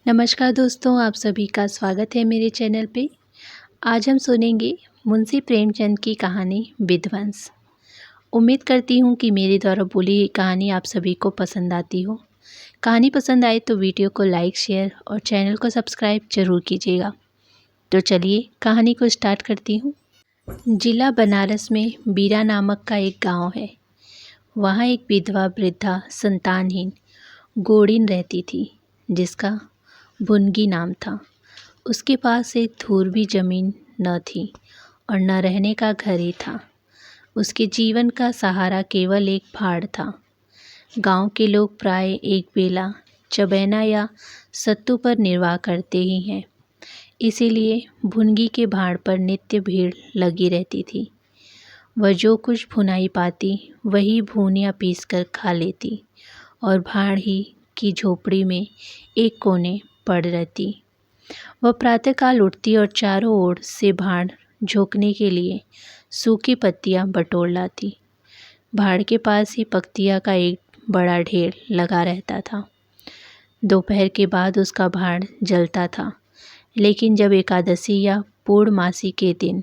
नमस्कार दोस्तों, आप सभी का स्वागत है मेरे चैनल पे। आज हम सुनेंगे मुंशी प्रेमचंद की कहानी विध्वंस। उम्मीद करती हूँ कि मेरे द्वारा बोली ये कहानी आप सभी को पसंद आती हो। कहानी पसंद आए तो वीडियो को लाइक, शेयर और चैनल को सब्सक्राइब जरूर कीजिएगा। तो चलिए कहानी को स्टार्ट करती हूँ। जिला बनारस में बीरा नामक का एक गाँव है। वहाँ एक विधवा वृद्धा संतानहीन गोड़िन रहती थी, जिसका भुनगी नाम था। उसके पास एक धूर भी जमीन न थी और न रहने का घर ही था। उसके जीवन का सहारा केवल एक भाड़ था। गांव के लोग प्राय एक बेला चबैना या सत्तू पर निर्वाह करते ही हैं, इसीलिए भुनगी के भाड़ पर नित्य भीड़ लगी रहती थी। वह जो कुछ भुनाई पाती वही भून या पीस कर खा लेती और भाड़ ही की झोपड़ी में एक कोने पड़ रहती। वह प्रातःकाल उठती और चारों ओर से भाड़ झोंकने के लिए सूखी पत्तियां बटोर लाती। भाड़ के पास ही पख्तिया का एक बड़ा ढेर लगा रहता था। दोपहर के बाद उसका भाड़ जलता था, लेकिन जब एकादशी या पूर्णमासी के दिन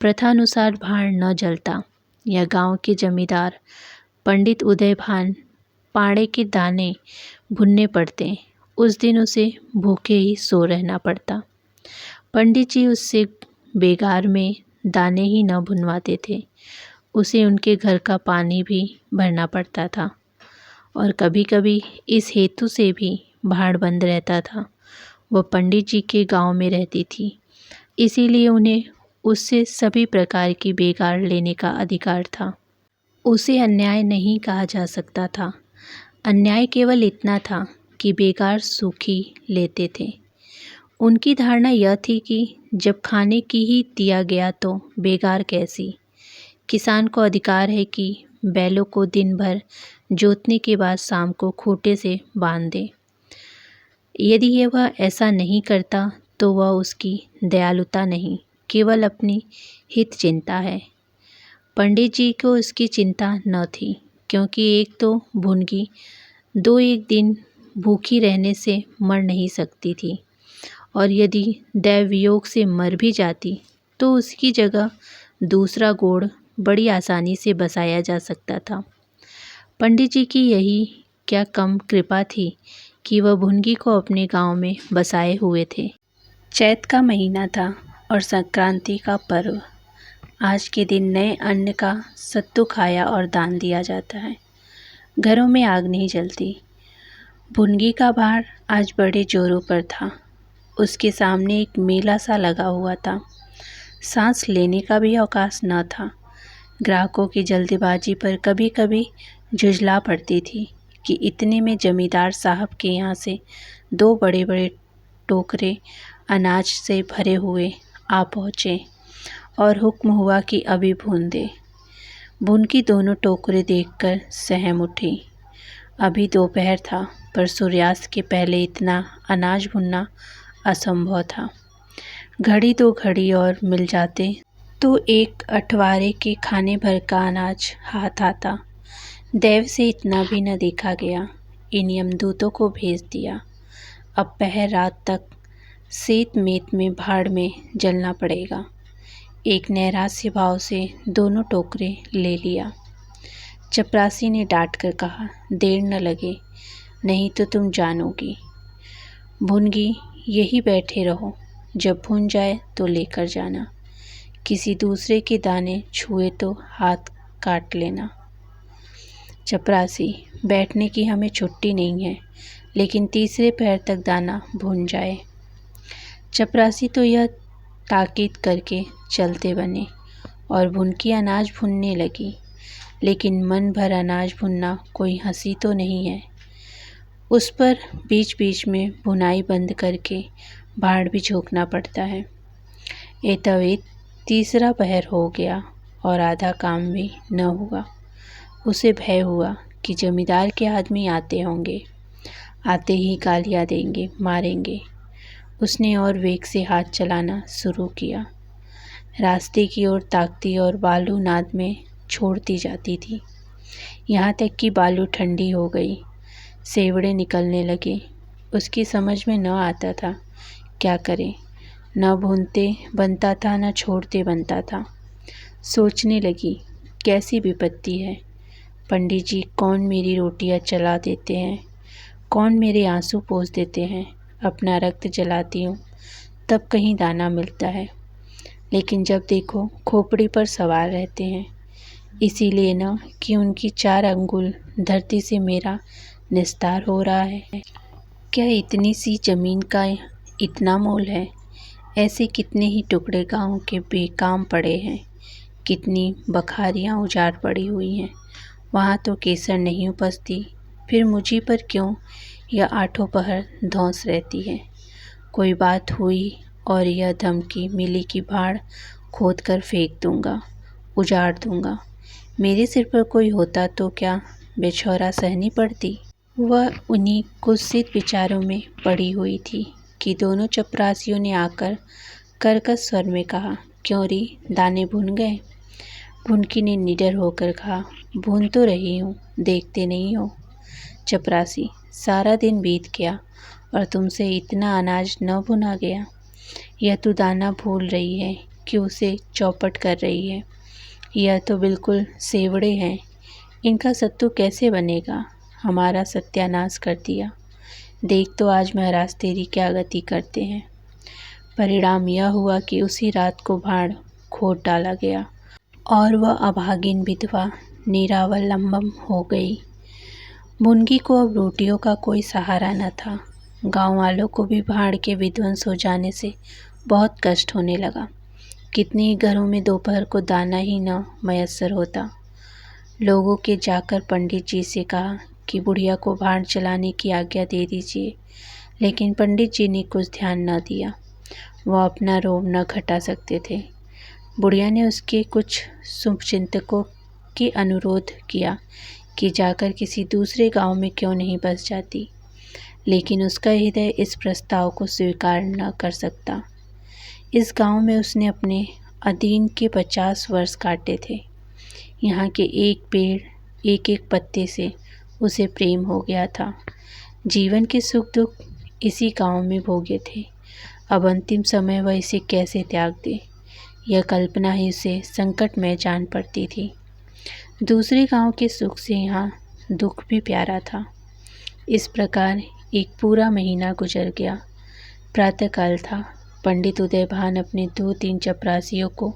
प्रथानुसार भाड़ न जलता या गांव के जमींदार पंडित उदयभान पाड़े के दाने भुनने पड़ते, उस दिन उसे भूखे ही सो रहना पड़ता। पंडित जी उससे बेगार में दाने ही न भुनवाते थे, उसे उनके घर का पानी भी भरना पड़ता था और कभी कभी इस हेतु से भी भाड़ बंद रहता था। वह पंडित जी के गांव में रहती थी, इसीलिए उन्हें उससे सभी प्रकार की बेगार लेने का अधिकार था। उसे अन्याय नहीं कहा जा सकता था। अन्याय केवल इतना था कि बेगार सूखी लेते थे। उनकी धारणा यह थी कि जब खाने की ही दिया गया तो बेगार कैसी। किसान को अधिकार है कि बैलों को दिन भर जोतने के बाद शाम को खूंटे से बांध दे। यदि ये वह ऐसा नहीं करता तो वह उसकी दयालुता नहीं, केवल अपनी हित चिंता है। पंडित जी को इसकी चिंता न थी, क्योंकि एक तो भुनगी दो एक दिन भूखी रहने से मर नहीं सकती थी, और यदि दैव वियोग से मर भी जाती तो उसकी जगह दूसरा गोड़ बड़ी आसानी से बसाया जा सकता था। पंडित जी की यही क्या कम कृपा थी कि वह भुनगी को अपने गांव में बसाए हुए थे। चैत का महीना था और संक्रांति का पर्व। आज के दिन नए अन्न का सत्तू खाया और दान दिया जाता है। घरों में आग नहीं जलती। भुनगी का भाड़ आज बड़े जोरों पर था। उसके सामने एक मेला सा लगा हुआ था। सांस लेने का भी अवकाश न था। ग्राहकों की जल्दीबाजी पर कभी कभी झुंझला पड़ती थी कि इतने में जमींदार साहब के यहाँ से दो बड़े बड़े टोकरे अनाज से भरे हुए आ पहुँचे और हुक्म हुआ कि अभी भून दे। भुनगी दोनों टोकरे देखकर सहम उठी। अभी दोपहर था, पर सूर्यास्त के पहले इतना अनाज भुनना असंभव था। घड़ी दो घड़ी और मिल जाते तो एक अठवारे के खाने भर का अनाज हाथ आता। दैव से इतना भी न देखा गया। इन यमदूतों को भेज दिया। अब पहर रात तक सेत मेत में भाड़ में जलना पड़ेगा। एक नैराश्य भाव से दोनों टोकरे ले लिया। चपरासी ने डांट कर कहा, देर न लगे, नहीं तो तुम जानोगी। भुनगी यही बैठे रहो, जब भुन जाए तो लेकर जाना। किसी दूसरे के दाने छुए तो हाथ काट लेना। चपरासी, बैठने की हमें छुट्टी नहीं है, लेकिन तीसरे पैर तक दाना भुन जाए। चपरासी तो यह ताकीद करके चलते बने और भुनकी अनाज भुनने लगी, लेकिन मन भर अनाज भुनना कोई हंसी तो नहीं है। उस पर बीच बीच में भुनाई बंद करके भाड़ भी झोंकना पड़ता है। एतवेत तीसरा पहर हो गया और आधा काम भी न हुआ। उसे भय हुआ कि जमींदार के आदमी आते होंगे, आते ही गालियाँ देंगे, मारेंगे। उसने और वेग से हाथ चलाना शुरू किया। रास्ते की ओर ताकती और बालू नाद में छोड़ती जाती थी, यहाँ तक कि बालू ठंडी हो गई, सेवड़े निकलने लगे। उसकी समझ में न आता था क्या करे। न भूनते बनता था, न छोड़ते बनता था। सोचने लगी, कैसी विपत्ति है। पंडित जी कौन मेरी रोटियां चला देते हैं, कौन मेरे आंसू पोंछ देते हैं। अपना रक्त जलाती हूँ तब कहीं दाना मिलता है, लेकिन जब देखो खोपड़ी पर सवार रहते हैं। इसीलिए न कि उनकी 4 अंगुल धरती से मेरा निस्तार हो रहा है। क्या इतनी सी ज़मीन का इतना मोल है? ऐसे कितने ही टुकड़े गाँव के बेकाम पड़े हैं, कितनी बखारियाँ उजाड़ पड़ी हुई हैं। वहाँ तो केसर नहीं उपजती, फिर मुझी पर क्यों यह आठों पहर धौंस रहती है। कोई बात हुई और यह धमकी मिली कि भाड़ खोद कर फेंक दूंगा, उजाड़ दूंगा। मेरे सिर पर कोई होता तो क्या बेछौरा सहनी पड़ती। वह उन्हीं कुत्सित विचारों में पड़ी हुई थी कि दोनों चपरासियों ने आकर कर्कश स्वर में कहा, क्यों री, दाने भुन गए? भुनकी ने निडर होकर कहा, भून तो रही हूँ, देखते नहीं हो। चपरासी, सारा दिन बीत गया और तुमसे इतना अनाज न भुना गया। यह तो दाना भूल रही है कि उसे चौपट कर रही है। यह तो बिल्कुल सेवड़े हैं, इनका सत्तू कैसे बनेगा? हमारा सत्यानाश कर दिया। देख तो आज महाराज तेरी क्या गति करते हैं। परिणाम यह हुआ कि उसी रात को भाड़ खोद डाला गया और वह अभागिन विधवा निरावलंबन हो गई। मुनगी को अब रोटियों का कोई सहारा न था। गांव वालों को भी भाड़ के विध्वंस हो जाने से बहुत कष्ट होने लगा। कितने ही घरों में दोपहर को दाना ही न मयस्सर होता। लोगों के जाकर पंडित जी से कहा कि बुढ़िया को भाड़ चलाने की आज्ञा दे दीजिए, लेकिन पंडित जी ने कुछ ध्यान न दिया। वह अपना रोब न घटा सकते थे। बुढ़िया ने उसके कुछ शुभचिंतकों के अनुरोध किया कि जाकर किसी दूसरे गांव में क्यों नहीं बस जाती, लेकिन उसका हृदय इस प्रस्ताव को स्वीकार न कर सकता। इस गांव में उसने अपने अधीन के 50 वर्ष काटे थे। यहाँ के एक पेड़, एक एक पत्ते से उसे प्रेम हो गया था। जीवन के सुख दुख इसी गांव में भोगे थे। अब अंतिम समय वह इसे कैसे त्याग दे, यह कल्पना ही उसे संकट में जान पड़ती थी। दूसरे गांव के सुख से यहाँ दुख भी प्यारा था। इस प्रकार एक पूरा महीना गुजर गया। प्रातःकाल था। पंडित उदयभान अपने 2-3 चपरासियों को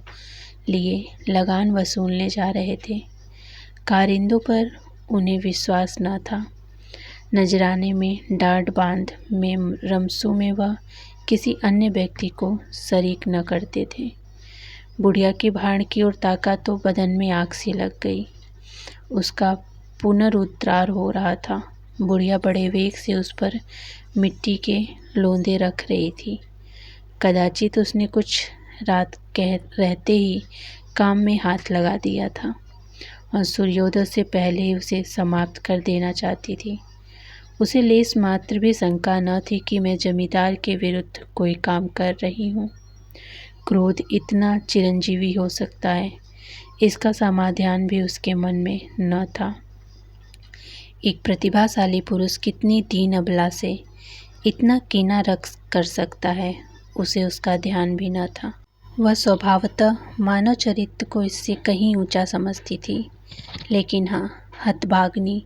लिए लगान वसूलने जा रहे थे। कारिंदों पर उन्हें विश्वास न था। नजराने में, डांट बांध में, रमसू में वह किसी अन्य व्यक्ति को शरीक न करते थे। बुढ़िया की भाड़ की ओर ताका तो बदन में आग सी लग गई। उसका पुनरुद्धार हो रहा था। बुढ़िया बड़े वेग से उस पर मिट्टी के लोंदे रख रही थी। कदाचित उसने कुछ रात कह रहते ही काम में हाथ लगा दिया था और सूर्योदय से पहले ही उसे समाप्त कर देना चाहती थी। उसे लेस मात्र भी शंका न थी कि मैं जमींदार के विरुद्ध कोई काम कर रही हूँ। क्रोध इतना चिरंजीवी हो सकता है, इसका समाधान भी उसके मन में न था। एक प्रतिभाशाली पुरुष कितनी दीन अबला से इतना कीना रख कर सकता है, उसे उसका ध्यान भी न था। वह स्वभावतः मानव चरित्र को इससे कहीं ऊंचा समझती थी। लेकिन हाँ, हतभाग्नि,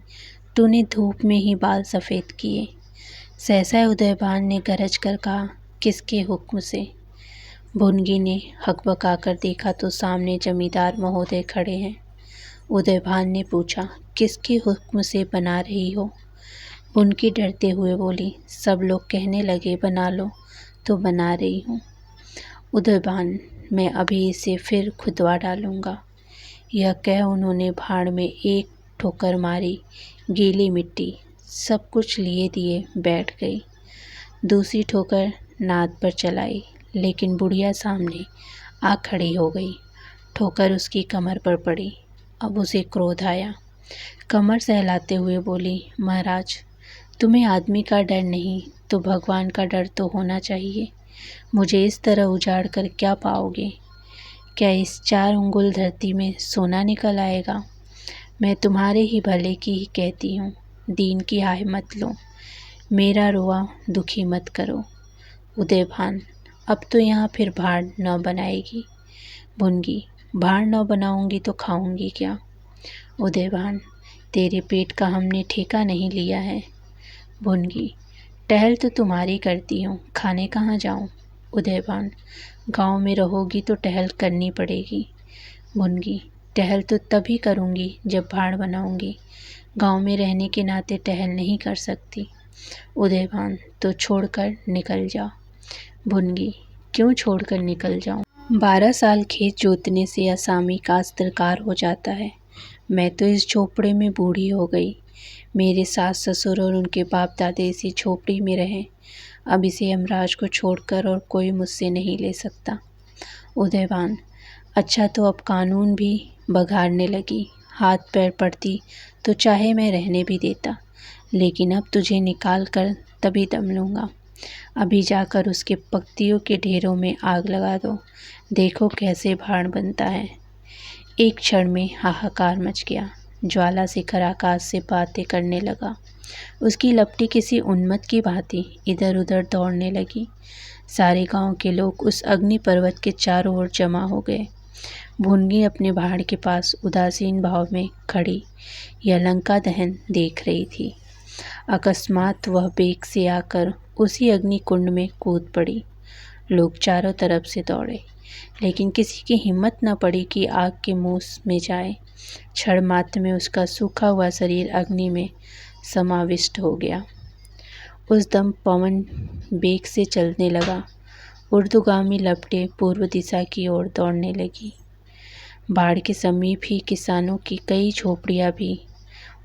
तूने धूप में ही बाल सफ़ेद किए। सहसा उदयभान ने गरज कर कहा, किसके हुक्म से? भुनगी ने हकबकाकर देखा तो सामने जमींदार महोदय खड़े हैं। उदयभान ने पूछा, किसके हुक्म से बना रही हो? भुनगी डरते हुए बोली, सब लोग कहने लगे बना लो तो बना रही हूँ। उदयभान, मैं अभी इसे फिर खुदवा डालूँगा। यह कह उन्होंने भाड़ में एक ठोकर मारी। गीली मिट्टी सब कुछ लिए दिए बैठ गई। दूसरी ठोकर नाद पर चलाई, लेकिन बुढ़िया सामने आ खड़ी हो गई। ठोकर उसकी कमर पर पड़ी। अब उसे क्रोध आया। कमर सहलाते हुए बोली, महाराज, तुम्हें आदमी का डर नहीं तो भगवान का डर तो होना चाहिए। मुझे इस तरह उजाड़ कर क्या पाओगे? क्या इस 4 अंगुल धरती में सोना निकल आएगा? मैं तुम्हारे ही भले की ही कहती हूँ, दीन की हाय मत लो। मेरा रोआ दुखी मत करो। उदयभान, अब तो यहाँ फिर भाड़ न बनाएगी। भुनगी, भाड़ न बनाऊंगी तो खाऊंगी क्या? उदयभान, तेरे पेट का हमने ठेका नहीं लिया है। भुनगी, टहल तो तुम्हारी करती हूँ, खाने कहाँ जाऊँ? उदयभान, गांव में रहोगी तो टहल करनी पड़ेगी। भुनगी, टहल तो तभी करूँगी जब भाड़ बनाऊंगी, गांव में रहने के नाते टहल नहीं कर सकती। उदयभान, तो छोड़कर निकल जा। भुनगी, क्यों छोड़कर निकल जाऊं? 12 साल खेत जोतने से असामी काश्तकार हो जाता है। मैं तो इस झोपड़े में बूढ़ी हो गई। मेरे सास ससुर और उनके बाप दादे इसी झोपड़ी में रहे। अब इसे यमराज को छोड़कर और कोई मुझसे नहीं ले सकता। उदयभान, अच्छा तो अब कानून भी बघाड़ने लगी। हाथ पैर पड़ती तो चाहे मैं रहने भी देता, लेकिन अब तुझे निकाल कर तभी दम लूँगा। अभी जाकर उसके पत्तियों के ढेरों में आग लगा दो, देखो कैसे भाड़ बनता है। एक क्षण में हाहाकार मच गया। ज्वाला शिखर आकाश से बातें करने लगा। उसकी लपटी किसी उन्मत्त की भांति इधर उधर दौड़ने लगी। सारे गांव के लोग उस अग्नि पर्वत के चारों ओर जमा हो गए। भुनगी अपने भाड़ के पास उदासीन भाव में खड़ी यह लंका दहन देख रही थी। अकस्मात वह बेग से आकर उसी अग्नि कुंड में कूद पड़ी। लोग चारों तरफ से दौड़े, लेकिन किसी की हिम्मत न पड़ी कि आग के मुंह में जाए। क्षण मात्र में उसका सूखा हुआ शरीर अग्नि में समाविष्ट हो गया। उस दम पवन बेग से चलने लगा। ऊर्ध्वगामी लपटें पूर्व दिशा की ओर दौड़ने लगी। बाढ़ के समीप ही किसानों की कई झोपड़ियां भी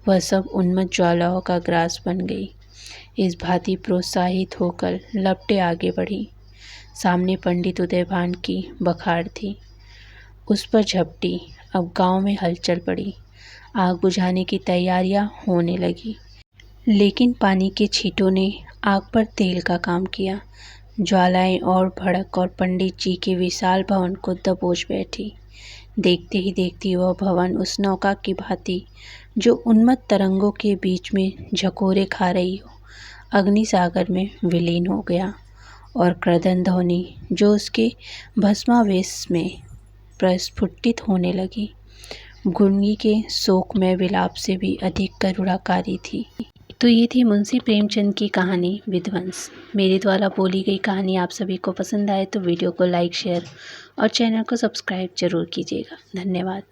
वह सब उन्मत्त ज्वालाओं का ग्रास बन गई। इस भांति प्रोत्साहित होकर लपटें आगे बढ़ी। सामने पंडित उदयभान की बखार थी, उस पर झपटी। अब गांव में हलचल पड़ी। आग बुझाने की तैयारियां होने लगी, लेकिन पानी के छींटों ने आग पर तेल का काम किया। ज्वालाएं और भड़क और पंडित जी के विशाल भवन को दबोच बैठी। देखते ही देखती वह भवन उस नौका की भांति जो उन्मत्त तरंगों के बीच में झकोरे खा रही हो, अग्नि सागर में विलीन हो गया। और क्रदन ध्वनि जो उसके भस्मावेश में प्रस्फुटित होने लगी, भुनगी के शोकमय विलाप से भी अधिक करुणाकारी थी। तो ये थी मुंशी प्रेमचंद की कहानी विध्वंस। मेरे द्वारा बोली गई कहानी आप सभी को पसंद आए तो वीडियो को लाइक, शेयर और चैनल को सब्सक्राइब जरूर कीजिएगा। धन्यवाद।